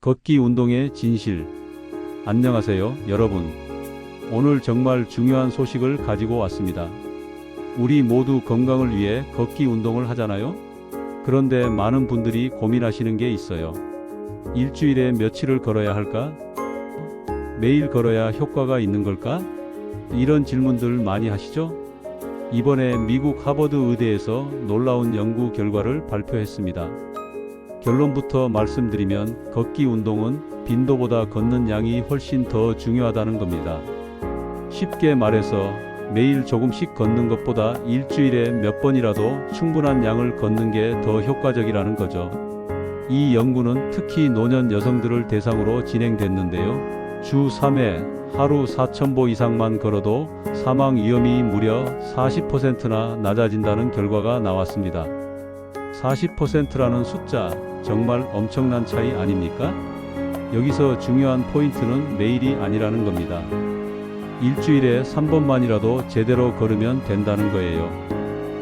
걷기 운동의 진실. 안녕하세요, 여러분. 오늘 정말 중요한 소식을 가지고 왔습니다. 우리 모두 건강을 위해 걷기 운동을 하잖아요? 그런데 많은 분들이 고민하시는 게 있어요. 일주일에 며칠을 걸어야 할까? 매일 걸어야 효과가 있는 걸까? 이런 질문들 많이 하시죠? 이번에 미국 하버드 의대에서 놀라운 연구 결과를 발표했습니다. 결론부터 말씀드리면 걷기 운동은 빈도보다 걷는 양이 훨씬 더 중요하다는 겁니다. 쉽게 말해서 매일 조금씩 걷는 것보다 일주일에 몇 번이라도 충분한 양을 걷는 게 더 효과적이라는 거죠. 이 연구는 특히 노년 여성들을 대상으로 진행됐는데요. 주 3회 하루 4,000보 이상만 걸어도 사망 위험이 무려 40%나 낮아진다는 결과가 나왔습니다. 40%라는 숫자 정말 엄청난 차이 아닙니까? 여기서 중요한 포인트는 매일이 아니라는 겁니다. 일주일에 3번만이라도 제대로 걸으면 된다는 거예요.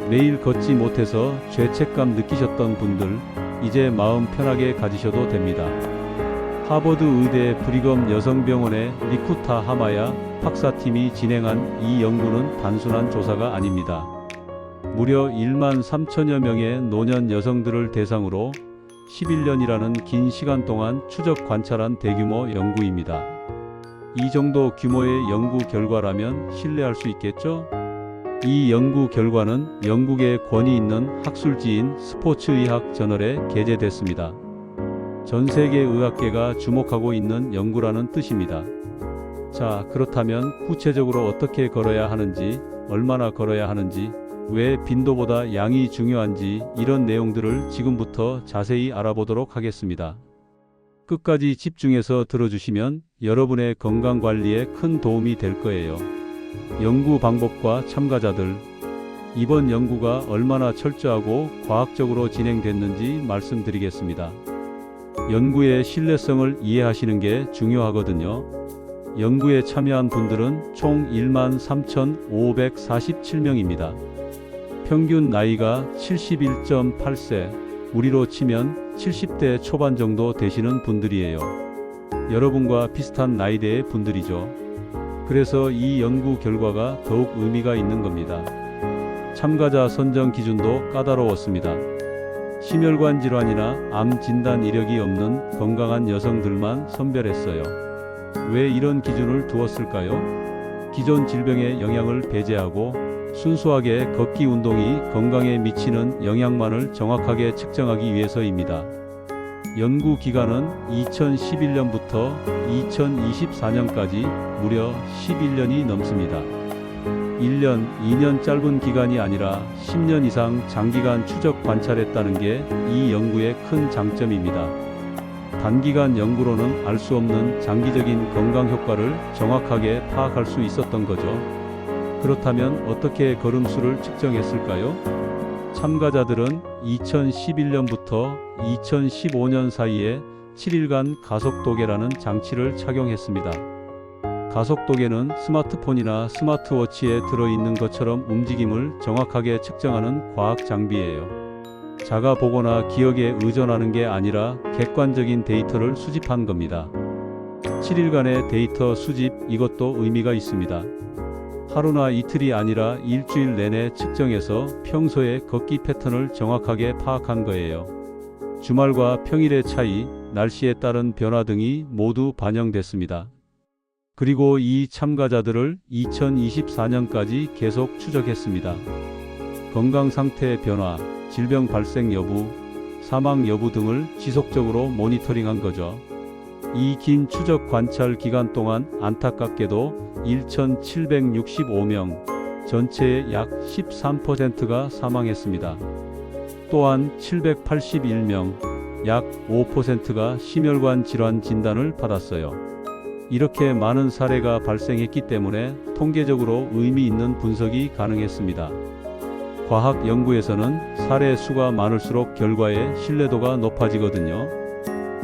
매일 걷지 못해서 죄책감 느끼셨던 분들, 이제 마음 편하게 가지셔도 됩니다. 하버드 의대 브리검 여성병원의 리쿠타 하마야 박사팀이 진행한 이 연구는 단순한 조사가 아닙니다. 무려 1만 3천여 명의 노년 여성들을 대상으로 11년이라는 긴 시간 동안 추적 관찰한 대규모 연구입니다. 이 정도 규모의 연구 결과라면 신뢰할 수 있겠죠? 이 연구 결과는 영국의 권위 있는 학술지인 스포츠의학 저널에 게재됐습니다. 전 세계 의학계가 주목하고 있는 연구라는 뜻입니다. 자, 그렇다면 구체적으로 어떻게 걸어야 하는지, 얼마나 걸어야 하는지, 왜 빈도보다 양이 중요한지 이런 내용들을 지금부터 자세히 알아보도록 하겠습니다. 끝까지 집중해서 들어주시면 여러분의 건강관리에 큰 도움이 될 거예요. 연구 방법과 참가자들. 이번 연구가 얼마나 철저하고 과학적으로 진행됐는지 말씀드리겠습니다. 연구의 신뢰성을 이해하시는 게 중요하거든요. 연구에 참여한 분들은 총 1만 3,547명입니다. 평균 나이가 71.8세, 우리로 치면 70대 초반 정도 되시는 분들이에요. 여러분과 비슷한 나이대의 분들이죠. 그래서 이 연구 결과가 더욱 의미가 있는 겁니다. 참가자 선정 기준도 까다로웠습니다. 심혈관 질환이나 암 진단 이력이 없는 건강한 여성들만 선별했어요. 왜 이런 기준을 두었을까요? 기존 질병의 영향을 배제하고 순수하게 걷기 운동이 건강에 미치는 영향만을 정확하게 측정하기 위해서입니다. 연구 기간은 2011년부터 2024년까지 무려 11년이 넘습니다. 1년, 2년 짧은 기간이 아니라 10년 이상 장기간 추적 관찰했다는 게 이 연구의 큰 장점입니다. 단기간 연구로는 알 수 없는 장기적인 건강 효과를 정확하게 파악할 수 있었던 거죠. 그렇다면 어떻게 걸음수를 측정했을까요? 참가자들은 2011년부터 2015년 사이에 7일간 가속도계라는 장치를 착용했습니다. 가속도계는 스마트폰이나 스마트워치에 들어있는 것처럼 움직임을 정확하게 측정하는 과학 장비예요. 자가 보거나 기억에 의존하는 게 아니라 객관적인 데이터를 수집한 겁니다. 7일간의 데이터 수집, 이것도 의미가 있습니다. 하루나 이틀이 아니라 일주일 내내 측정해서 평소의 걷기 패턴을 정확하게 파악한 거예요. 주말과 평일의 차이, 날씨에 따른 변화 등이 모두 반영됐습니다. 그리고 이 참가자들을 2024년까지 계속 추적했습니다. 건강 상태의 변화, 질병 발생 여부, 사망 여부 등을 지속적으로 모니터링한 거죠. 이 긴 추적 관찰 기간 동안 안타깝게도 1,765명, 전체의 약 13%가 사망했습니다. 또한 781명, 약 5%가 심혈관 질환 진단을 받았어요. 이렇게 많은 사례가 발생했기 때문에 통계적으로 의미 있는 분석이 가능했습니다. 과학 연구에서는 사례 수가 많을수록 결과의 신뢰도가 높아지거든요.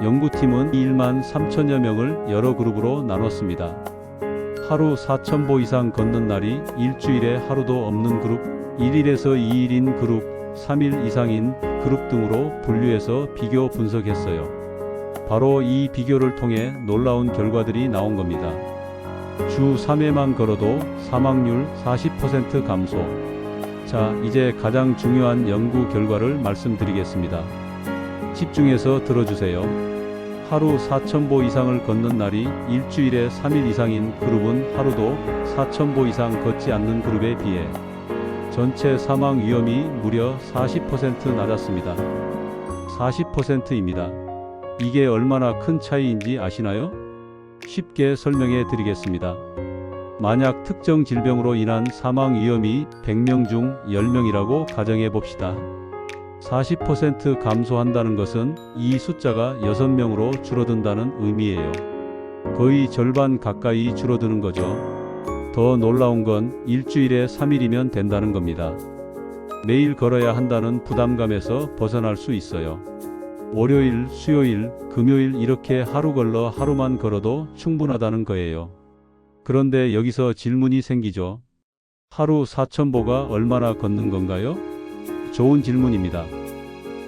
연구팀은 1만 3천여 명을 여러 그룹으로 나눴습니다. 하루 4,000보 이상 걷는 날이 일주일에 하루도 없는 그룹, 1일에서 2일인 그룹, 3일 이상인 그룹 등으로 분류해서 비교 분석했어요. 바로 이 비교를 통해 놀라운 결과들이 나온 겁니다. 주 3회만 걸어도 사망률 40% 감소. 자, 이제 가장 중요한 연구 결과를 말씀드리겠습니다. 집중해서 들어주세요. 하루 4,000보 이상을 걷는 날이 일주일에 3일 이상인 그룹은 하루도 4,000보 이상 걷지 않는 그룹에 비해 전체 사망 위험이 무려 40% 낮았습니다. 40%입니다. 이게 얼마나 큰 차이인지 아시나요? 쉽게 설명해 드리겠습니다. 만약 특정 질병으로 인한 사망 위험이 100명 중 10명이라고 가정해 봅시다. 40% 감소한다는 것은 이 숫자가 6명으로 줄어든다는 의미예요. 거의 절반 가까이 줄어드는 거죠. 더 놀라운 건 일주일에 3일이면 된다는 겁니다. 매일 걸어야 한다는 부담감에서 벗어날 수 있어요. 월요일, 수요일, 금요일 이렇게 하루 걸러 하루만 걸어도 충분하다는 거예요. 그런데 여기서 질문이 생기죠. 하루 4,000보가 얼마나 걷는 건가요? 좋은 질문입니다.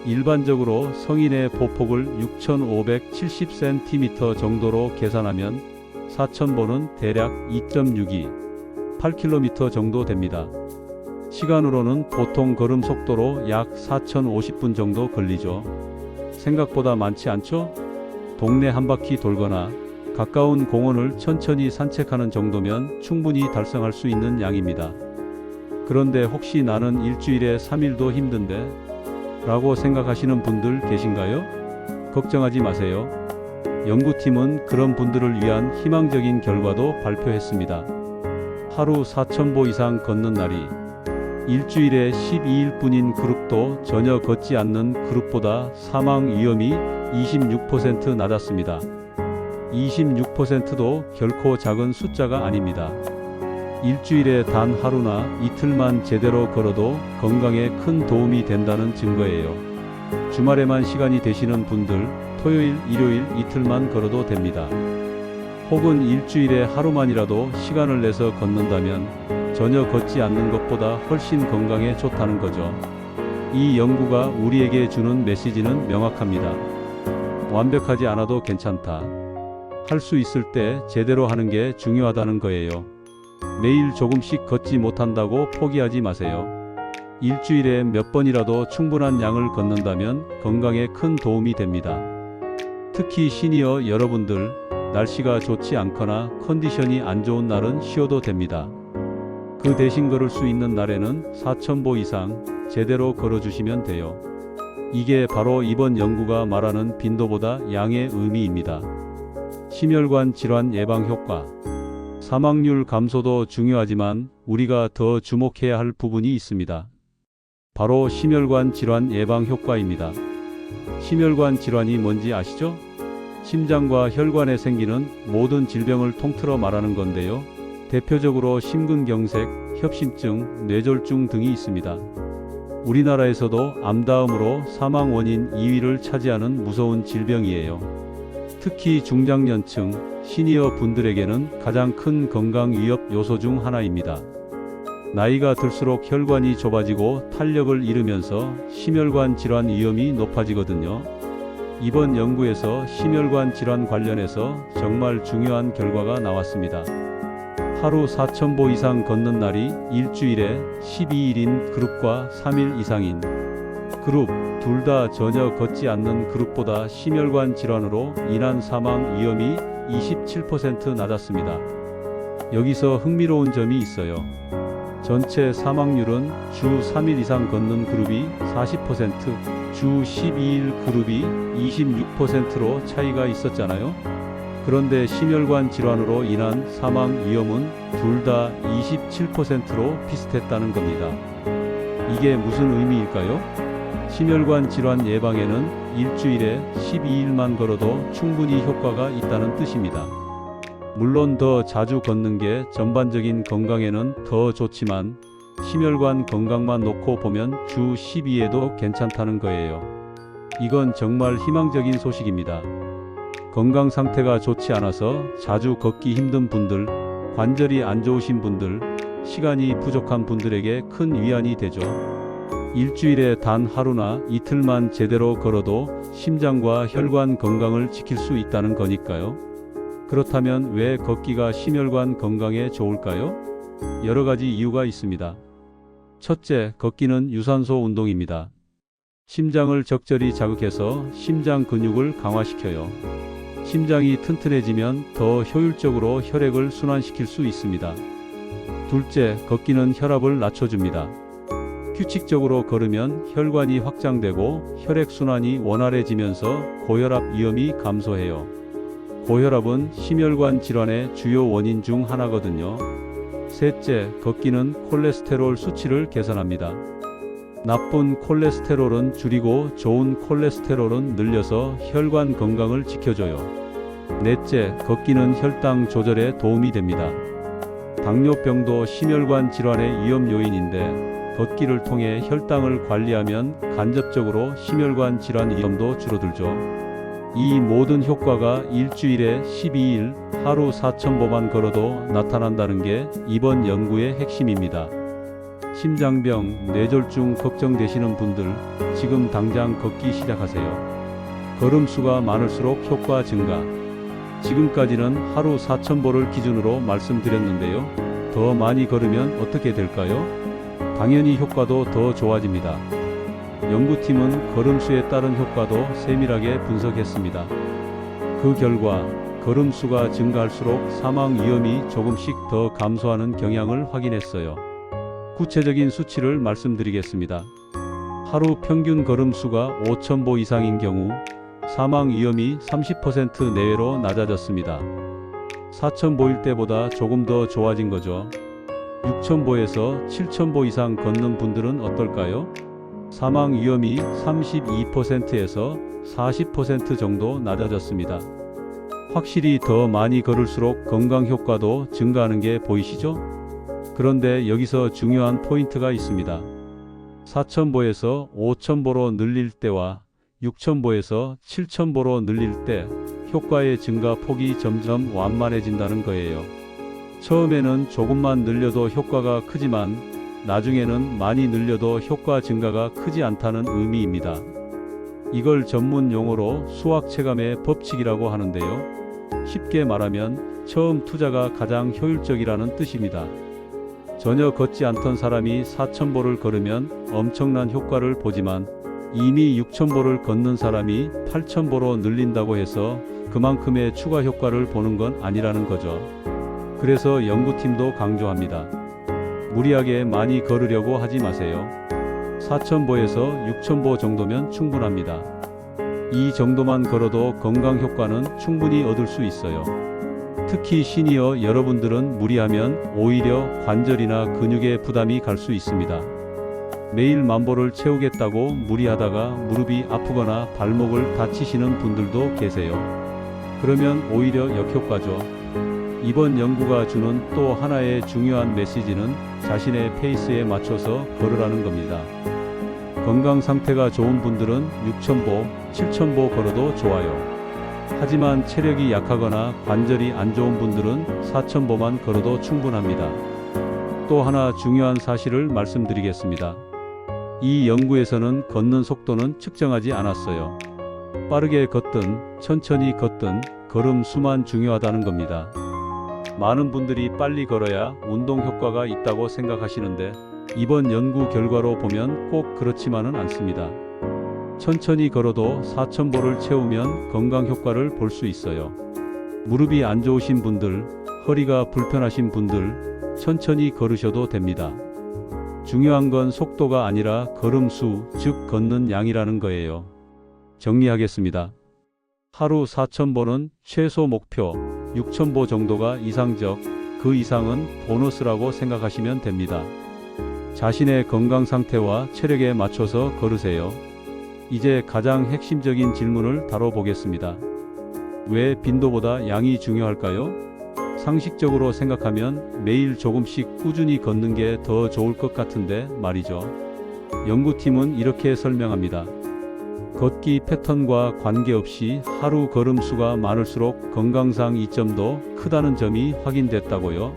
일반적으로 성인의 보폭을 6,570cm 정도로 계산하면 4,000보는 대략 2.62, 8km 정도 됩니다. 시간으로는 보통 걸음 속도로 약 4,050분 정도 걸리죠. 생각보다 많지 않죠? 동네 한 바퀴 돌거나 가까운 공원을 천천히 산책하는 정도면 충분히 달성할 수 있는 양입니다. 그런데 혹시 나는 일주일에 3일도 힘든데? 라고 생각하시는 분들 계신가요? 걱정하지 마세요. 연구팀은 그런 분들을 위한 희망적인 결과도 발표했습니다. 하루 4,000보 이상 걷는 날이 일주일에 12일 뿐인 그룹도 전혀 걷지 않는 그룹보다 사망 위험이 26% 낮았습니다. 26%도 결코 작은 숫자가 아닙니다. 일주일에 단 하루나 이틀만 제대로 걸어도 건강에 큰 도움이 된다는 증거예요. 주말에만 시간이 되시는 분들, 토요일, 일요일 이틀만 걸어도 됩니다. 혹은 일주일에 하루만이라도 시간을 내서 걷는다면 전혀 걷지 않는 것보다 훨씬 건강에 좋다는 거죠. 이 연구가 우리에게 주는 메시지는 명확합니다. 완벽하지 않아도 괜찮다. 할 수 있을 때 제대로 하는 게 중요하다는 거예요. 매일 조금씩 걷지 못한다고 포기하지 마세요. 일주일에 몇 번이라도 충분한 양을 걷는다면 건강에 큰 도움이 됩니다. 특히 시니어 여러분들, 날씨가 좋지 않거나 컨디션이 안 좋은 날은 쉬어도 됩니다. 그 대신 걸을 수 있는 날에는 4,000보 이상 제대로 걸어주시면 돼요. 이게 바로 이번 연구가 말하는 빈도보다 양의 의미입니다. 심혈관 질환 예방 효과. 사망률 감소도 중요하지만 우리가 더 주목해야 할 부분이 있습니다. 바로 심혈관 질환 예방 효과입니다. 심혈관 질환이 뭔지 아시죠? 심장과 혈관에 생기는 모든 질병을 통틀어 말하는 건데요. 대표적으로 심근경색, 협심증, 뇌졸중 등이 있습니다. 우리나라에서도 암 다음으로 사망 원인 2위를 차지하는 무서운 질병이에요. 특히 중장년층, 시니어 분들에게는 가장 큰 건강 위협 요소 중 하나입니다. 나이가 들수록 혈관이 좁아지고 탄력을 잃으면서 심혈관 질환 위험이 높아지거든요. 이번 연구에서 심혈관 질환 관련해서 정말 중요한 결과가 나왔습니다. 하루 4,000보 이상 걷는 날이 일주일에 12일인 그룹과 3일 이상인 그룹, 둘 다 전혀 걷지 않는 그룹보다 심혈관 질환으로 인한 사망 위험이 27% 낮았습니다. 여기서 흥미로운 점이 있어요. 전체 사망률은 주 3일 이상 걷는 그룹이 40%, 주 12일 그룹이 26%로 차이가 있었잖아요. 그런데 심혈관 질환으로 인한 사망 위험은 둘 다 27%로 비슷했다는 겁니다. 이게 무슨 의미일까요? 심혈관 질환 예방에는 일주일에 12일만 걸어도 충분히 효과가 있다는 뜻입니다. 물론 더 자주 걷는 게 전반적인 건강에는 더 좋지만 심혈관 건강만 놓고 보면 주 12회도 괜찮다는 거예요. 이건 정말 희망적인 소식입니다. 건강 상태가 좋지 않아서 자주 걷기 힘든 분들, 관절이 안 좋으신 분들, 시간이 부족한 분들에게 큰 위안이 되죠. 일주일에 단 하루나 이틀만 제대로 걸어도 심장과 혈관 건강을 지킬 수 있다는 거니까요. 그렇다면 왜 걷기가 심혈관 건강에 좋을까요? 여러 가지 이유가 있습니다. 첫째, 걷기는 유산소 운동입니다. 심장을 적절히 자극해서 심장 근육을 강화시켜요. 심장이 튼튼해지면 더 효율적으로 혈액을 순환시킬 수 있습니다. 둘째, 걷기는 혈압을 낮춰줍니다. 규칙적으로 걸으면 혈관이 확장되고 혈액순환이 원활해지면서 고혈압 위험이 감소해요. 고혈압은 심혈관 질환의 주요 원인 중 하나거든요. 셋째, 걷기는 콜레스테롤 수치를 개선합니다. 나쁜 콜레스테롤은 줄이고 좋은 콜레스테롤은 늘려서 혈관 건강을 지켜줘요. 넷째, 걷기는 혈당 조절에 도움이 됩니다. 당뇨병도 심혈관 질환의 위험 요인인데 걷기를 통해 혈당을 관리하면 간접적으로 심혈관 질환 위험도 줄어들죠. 이 모든 효과가 일주일에 12일 하루 4,000보만 걸어도 나타난다는 게 이번 연구의 핵심입니다. 심장병, 뇌졸중 걱정되시는 분들 지금 당장 걷기 시작하세요. 걸음수가 많을수록 효과 증가. 지금까지는 하루 4,000보를 기준으로 말씀드렸는데요. 더 많이 걸으면 어떻게 될까요? 당연히 효과도 더 좋아집니다. 연구팀은 걸음수에 따른 효과도 세밀하게 분석했습니다. 그 결과 걸음수가 증가할수록 사망 위험이 조금씩 더 감소하는 경향을 확인했어요. 구체적인 수치를 말씀드리겠습니다. 하루 평균 걸음수가 5,000보 이상인 경우 사망 위험이 30% 내외로 낮아졌습니다. 4,000보일 때보다 조금 더 좋아진 거죠. 6,000보에서 7,000보 이상 걷는 분들은 어떨까요? 사망 위험이 32%에서 40% 정도 낮아졌습니다. 확실히 더 많이 걸을수록 건강 효과도 증가하는 게 보이시죠? 그런데 여기서 중요한 포인트가 있습니다. 4,000보에서 5,000보로 늘릴 때와 6,000보에서 7,000보로 늘릴 때 효과의 증가 폭이 점점 완만해진다는 거예요. 처음에는 조금만 늘려도 효과가 크지만 나중에는 많이 늘려도 효과 증가가 크지 않다는 의미입니다. 이걸 전문 용어로 수학 체감의 법칙이라고 하는데요. 쉽게 말하면 처음 투자가 가장 효율적이라는 뜻입니다. 전혀 걷지 않던 사람이 4,000보를 걸으면 엄청난 효과를 보지만 이미 6,000보를 걷는 사람이 8,000보로 늘린다고 해서 그만큼의 추가 효과를 보는 건 아니라는 거죠. 그래서 연구팀도 강조합니다. 무리하게 많이 걸으려고 하지 마세요. 4,000보에서 6,000보 정도면 충분합니다. 이 정도만 걸어도 건강 효과는 충분히 얻을 수 있어요. 특히 시니어 여러분들은 무리하면 오히려 관절이나 근육에 부담이 갈 수 있습니다. 매일 10,000보를 채우겠다고 무리하다가 무릎이 아프거나 발목을 다치시는 분들도 계세요. 그러면 오히려 역효과죠. 이번 연구가 주는 또 하나의 중요한 메시지는 자신의 페이스에 맞춰서 걸으라는 겁니다. 건강 상태가 좋은 분들은 6,000보, 7,000보 걸어도 좋아요. 하지만 체력이 약하거나 관절이 안 좋은 분들은 4,000보만 걸어도 충분합니다. 또 하나 중요한 사실을 말씀드리겠습니다. 이 연구에서는 걷는 속도는 측정하지 않았어요. 빠르게 걷든 천천히 걷든 걸음 수만 중요하다는 겁니다. 많은 분들이 빨리 걸어야 운동 효과가 있다고 생각하시는데 이번 연구 결과로 보면 꼭 그렇지만은 않습니다. 천천히 걸어도 4,000보를 채우면 건강 효과를 볼 수 있어요. 무릎이 안 좋으신 분들, 허리가 불편하신 분들, 천천히 걸으셔도 됩니다. 중요한 건 속도가 아니라 걸음수, 즉 걷는 양이라는 거예요. 정리하겠습니다. 하루 4,000보는 최소 목표, 6,000보 정도가 이상적, 그 이상은 보너스라고 생각하시면 됩니다. 자신의 건강 상태와 체력에 맞춰서 걸으세요. 이제 가장 핵심적인 질문을 다뤄보겠습니다. 왜 빈도보다 양이 중요할까요? 상식적으로 생각하면 매일 조금씩 꾸준히 걷는 게 더 좋을 것 같은데 말이죠. 연구팀은 이렇게 설명합니다. 걷기 패턴과 관계없이 하루 걸음수가 많을수록 건강상 이점도 크다는 점이 확인됐다고요.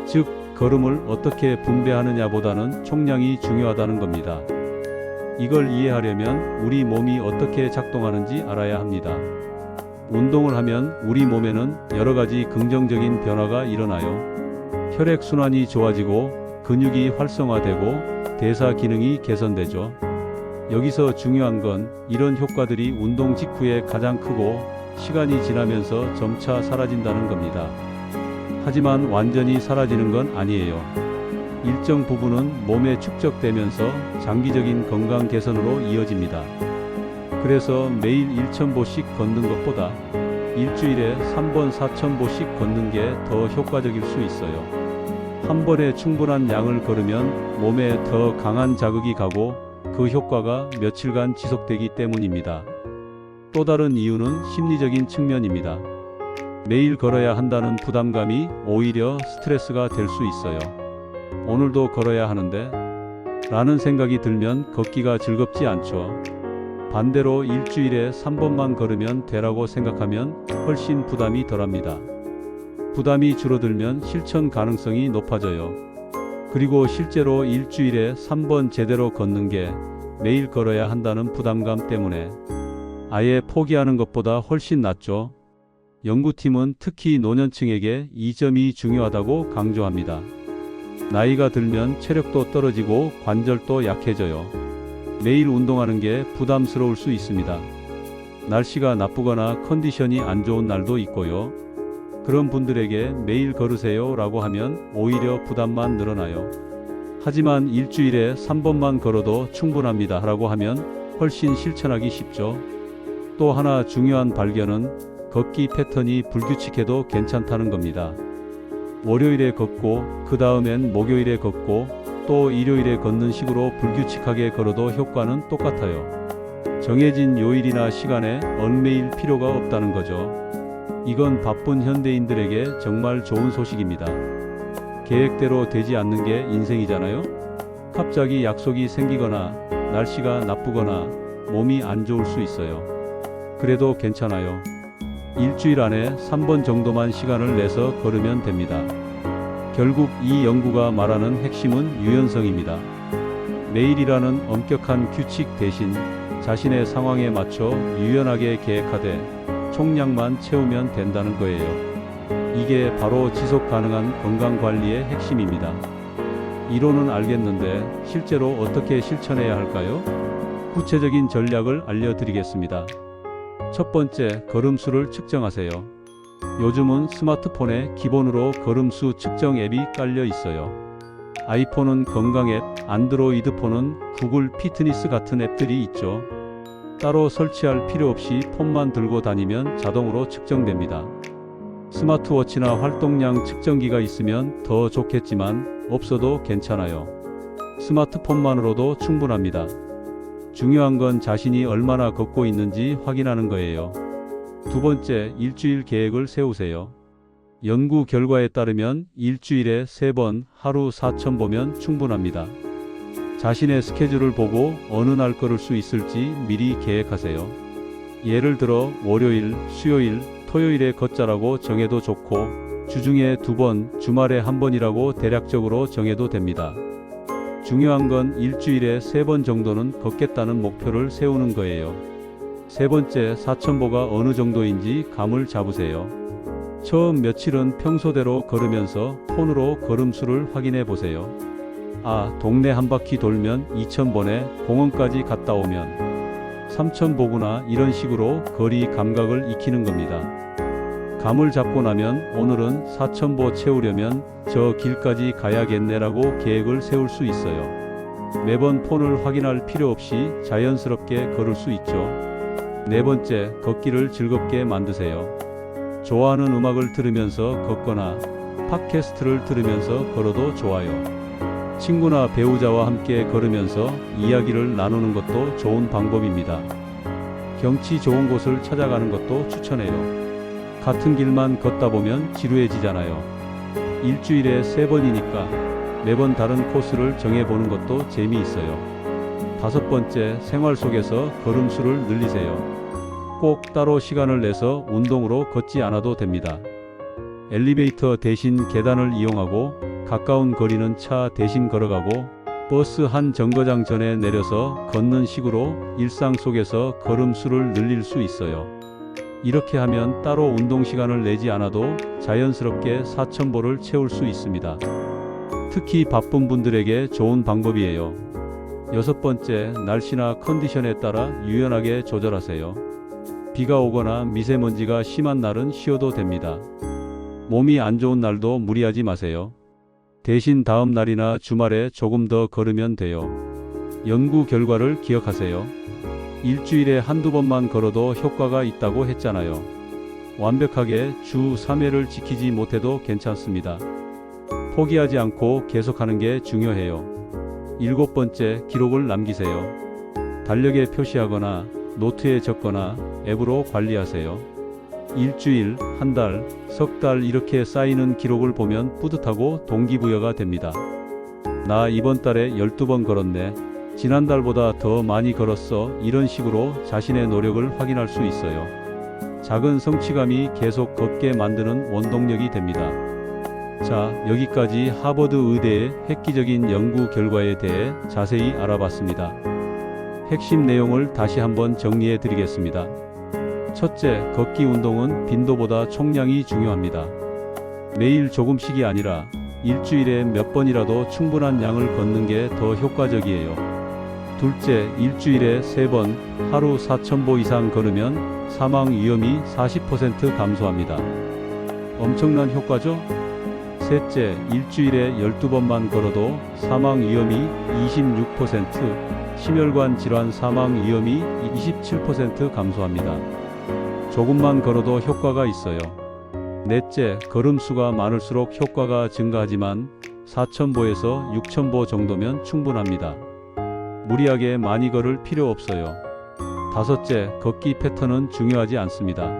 즉, 걸음을 어떻게 분배하느냐보다는 총량이 중요하다는 겁니다. 이걸 이해하려면 우리 몸이 어떻게 작동하는지 알아야 합니다. 운동을 하면 우리 몸에는 여러 가지 긍정적인 변화가 일어나요. 혈액순환이 좋아지고 근육이 활성화되고 대사 기능이 개선되죠. 여기서 중요한 건 이런 효과들이 운동 직후에 가장 크고 시간이 지나면서 점차 사라진다는 겁니다. 하지만 완전히 사라지는 건 아니에요. 일정 부분은 몸에 축적되면서 장기적인 건강 개선으로 이어집니다. 그래서 매일 1,000보씩 걷는 것보다 일주일에 3번 4,000보씩 걷는 게 더 효과적일 수 있어요. 한 번에 충분한 양을 걸으면 몸에 더 강한 자극이 가고 그 효과가 며칠간 지속되기 때문입니다. 또 다른 이유는 심리적인 측면입니다. 매일 걸어야 한다는 부담감이 오히려 스트레스가 될 수 있어요. 오늘도 걸어야 하는데 라는 생각이 들면 걷기가 즐겁지 않죠. 반대로 일주일에 3번만 걸으면 되라고 생각하면 훨씬 부담이 덜합니다. 부담이 줄어들면 실천 가능성이 높아져요. 그리고 실제로 일주일에 3번 제대로 걷는 게 매일 걸어야 한다는 부담감 때문에 아예 포기하는 것보다 훨씬 낫죠. 연구팀은 특히 노년층에게 이 점이 중요하다고 강조합니다. 나이가 들면 체력도 떨어지고 관절도 약해져요. 매일 운동하는 게 부담스러울 수 있습니다. 날씨가 나쁘거나 컨디션이 안 좋은 날도 있고요. 그런 분들에게 매일 걸으세요 라고 하면 오히려 부담만 늘어나요. 하지만 일주일에 3번만 걸어도 충분합니다 라고 하면 훨씬 실천하기 쉽죠. 또 하나 중요한 발견은 걷기 패턴이 불규칙해도 괜찮다는 겁니다. 월요일에 걷고 그 다음엔 목요일에 걷고 또 일요일에 걷는 식으로 불규칙하게 걸어도 효과는 똑같아요. 정해진 요일이나 시간에 얽매일 필요가 없다는 거죠. 이건 바쁜 현대인들에게 정말 좋은 소식입니다. 계획대로 되지 않는 게 인생이잖아요. 갑자기 약속이 생기거나 날씨가 나쁘거나 몸이 안 좋을 수 있어요. 그래도 괜찮아요. 일주일 안에 3번 정도만 시간을 내서 걸으면 됩니다. 결국 이 연구가 말하는 핵심은 유연성입니다. 매일이라는 엄격한 규칙 대신 자신의 상황에 맞춰 유연하게 계획하되 총량만 채우면 된다는 거예요. 이게 바로 지속 가능한 건강관리의 핵심입니다. 이론은 알겠는데 실제로 어떻게 실천해야 할까요? 구체적인 전략을 알려드리겠습니다. 첫 번째, 걸음수를 측정하세요. 요즘은 스마트폰에 기본으로 걸음수 측정 앱이 깔려 있어요. 아이폰은 건강 앱, 안드로이드폰은 구글 피트니스 같은 앱들이 있죠. 따로 설치할 필요 없이 폰만 들고 다니면 자동으로 측정됩니다. 스마트워치나 활동량 측정기가 있으면 더 좋겠지만 없어도 괜찮아요. 스마트폰만으로도 충분합니다. 중요한 건 자신이 얼마나 걷고 있는지 확인하는 거예요. 두 번째, 일주일 계획을 세우세요. 연구 결과에 따르면 일주일에 3번 하루 4,000보면 충분합니다. 자신의 스케줄을 보고 어느 날 걸을 수 있을지 미리 계획하세요. 예를 들어 월요일, 수요일, 토요일에 걷자라고 정해도 좋고 주중에 2번, 주말에 1번이라고 대략적으로 정해도 됩니다. 중요한 건 일주일에 3번 정도는 걷겠다는 목표를 세우는 거예요. 세 번째, 4,000보가 어느 정도인지 감을 잡으세요. 처음 며칠은 평소대로 걸으면서 폰으로 걸음수를 확인해 보세요. 동네 한 바퀴 돌면 2,000보네, 공원까지 갔다 오면 3,000보구나, 이런 식으로 거리 감각을 익히는 겁니다. 감을 잡고 나면 오늘은 4,000보 채우려면 저 길까지 가야겠네라고 계획을 세울 수 있어요. 매번 폰을 확인할 필요 없이 자연스럽게 걸을 수 있죠. 네 번째, 걷기를 즐겁게 만드세요. 좋아하는 음악을 들으면서 걷거나 팟캐스트를 들으면서 걸어도 좋아요. 친구나 배우자와 함께 걸으면서 이야기를 나누는 것도 좋은 방법입니다. 경치 좋은 곳을 찾아가는 것도 추천해요. 같은 길만 걷다 보면 지루해지잖아요. 일주일에 3번이니까 매번 다른 코스를 정해보는 것도 재미있어요. 다섯 번째, 생활 속에서 걸음수를 늘리세요. 꼭 따로 시간을 내서 운동으로 걷지 않아도 됩니다. 엘리베이터 대신 계단을 이용하고 가까운 거리는 차 대신 걸어가고 버스 한 정거장 전에 내려서 걷는 식으로 일상 속에서 걸음수를 늘릴 수 있어요. 이렇게 하면 따로 운동 시간을 내지 않아도 자연스럽게 4,000보를 채울 수 있습니다. 특히 바쁜 분들에게 좋은 방법이에요. 6번째, 날씨나 컨디션에 따라 유연하게 조절하세요. 비가 오거나 미세먼지가 심한 날은 쉬어도 됩니다. 몸이 안 좋은 날도 무리하지 마세요. 대신 다음 날이나 주말에 조금 더 걸으면 돼요. 연구 결과를 기억하세요. 일주일에 한두 번만 걸어도 효과가 있다고 했잖아요. 완벽하게 주 3회를 지키지 못해도 괜찮습니다. 포기하지 않고 계속하는 게 중요해요. 7번째, 기록을 남기세요. 달력에 표시하거나 노트에 적거나 앱으로 관리하세요. 일주일, 한 달, 석 달 이렇게 쌓이는 기록을 보면 뿌듯하고 동기부여가 됩니다. 나 이번 달에 12번 걸었네. 지난달보다 더 많이 걸었어. 이런 식으로 자신의 노력을 확인할 수 있어요. 작은 성취감이 계속 걷게 만드는 원동력이 됩니다. 자, 여기까지 하버드 의대의 획기적인 연구 결과에 대해 자세히 알아봤습니다. 핵심 내용을 다시 한번 정리해 드리겠습니다. 첫째, 걷기 운동은 빈도보다 총량이 중요합니다. 매일 조금씩이 아니라 일주일에 몇 번이라도 충분한 양을 걷는 게 더 효과적이에요. 둘째, 일주일에 3번, 하루 4,000보 이상 걸으면 사망 위험이 40% 감소합니다. 엄청난 효과죠? 셋째, 일주일에 12번만 걸어도 사망 위험이 26%, 심혈관 질환 사망 위험이 27% 감소합니다. 조금만 걸어도 효과가 있어요. 넷째, 걸음수가 많을수록 효과가 증가하지만 4,000보에서 6,000보 정도면 충분합니다. 무리하게 많이 걸을 필요 없어요. 다섯째, 걷기 패턴은 중요하지 않습니다.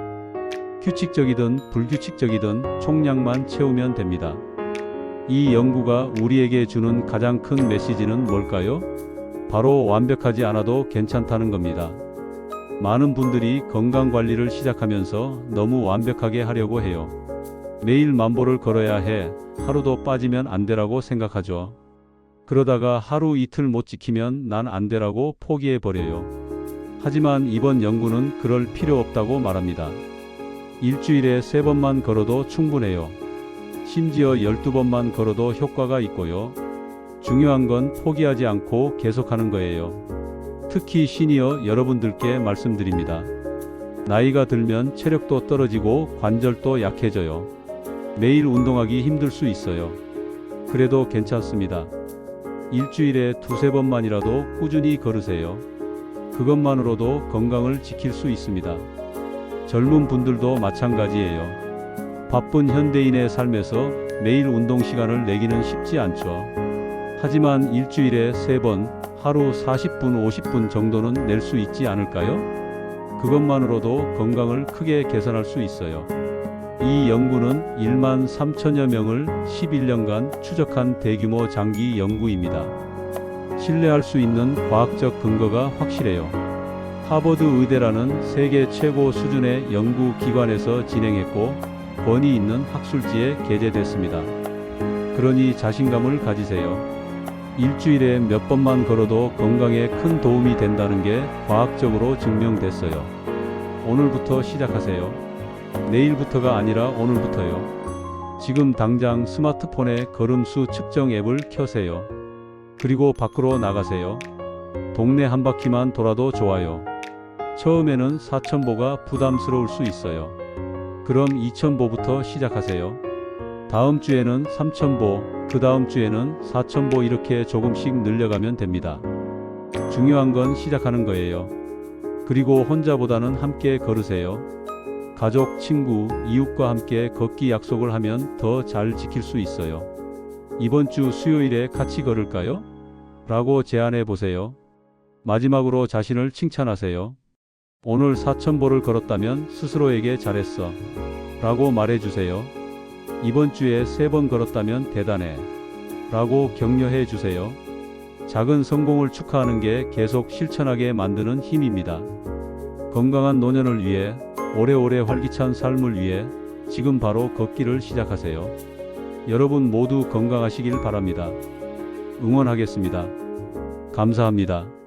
규칙적이든 불규칙적이든 총량만 채우면 됩니다. 이 연구가 우리에게 주는 가장 큰 메시지는 뭘까요? 바로 완벽하지 않아도 괜찮다는 겁니다. 많은 분들이 건강관리를 시작하면서 너무 완벽하게 하려고 해요. 매일 10,000보를 걸어야 해, 하루도 빠지면 안 되라고 생각하죠. 그러다가 하루 이틀 못 지키면 난 안 되라고 포기해버려요. 하지만 이번 연구는 그럴 필요 없다고 말합니다. 일주일에 3번만 걸어도 충분해요. 심지어 12번만 걸어도 효과가 있고요. 중요한 건 포기하지 않고 계속하는 거예요. 특히 시니어 여러분들께 말씀드립니다. 나이가 들면 체력도 떨어지고 관절도 약해져요. 매일 운동하기 힘들 수 있어요. 그래도 괜찮습니다. 일주일에 2~3번만이라도 꾸준히 걸으세요. 그것만으로도 건강을 지킬 수 있습니다. 젊은 분들도 마찬가지예요. 바쁜 현대인의 삶에서 매일 운동 시간을 내기는 쉽지 않죠. 하지만 일주일에 3번, 하루 40분, 50분 정도는 낼 수 있지 않을까요? 그것만으로도 건강을 크게 개선할 수 있어요. 이 연구는 13,000여 명을 11년간 추적한 대규모 장기 연구입니다. 신뢰할 수 있는 과학적 근거가 확실해요. 하버드 의대라는 세계 최고 수준의 연구 기관에서 진행했고 권위 있는 학술지에 게재됐습니다. 그러니 자신감을 가지세요. 일주일에 몇 번만 걸어도 건강에 큰 도움이 된다는 게 과학적으로 증명됐어요. 오늘부터 시작하세요. 내일부터가 아니라 오늘부터요. 지금 당장 스마트폰에 걸음수 측정 앱을 켜세요. 그리고 밖으로 나가세요. 동네 한 바퀴만 돌아도 좋아요. 처음에는 4,000보가 부담스러울 수 있어요. 그럼 2,000보부터 시작하세요. 다음 주에는 3,000보, 그 다음 주에는 4,000보 이렇게 조금씩 늘려가면 됩니다. 중요한 건 시작하는 거예요. 그리고 혼자보다는 함께 걸으세요. 가족, 친구, 이웃과 함께 걷기 약속을 하면 더 잘 지킬 수 있어요. 이번 주 수요일에 같이 걸을까요? 라고 제안해 보세요. 마지막으로 자신을 칭찬하세요. 오늘 4,000보를 걸었다면 스스로에게 잘했어. 라고 말해주세요. 이번 주에 3번 걸었다면 대단해. 라고 격려해 주세요. 작은 성공을 축하하는 게 계속 실천하게 만드는 힘입니다. 건강한 노년을 위해, 오래오래 활기찬 삶을 위해 지금 바로 걷기를 시작하세요. 여러분 모두 건강하시길 바랍니다. 응원하겠습니다. 감사합니다.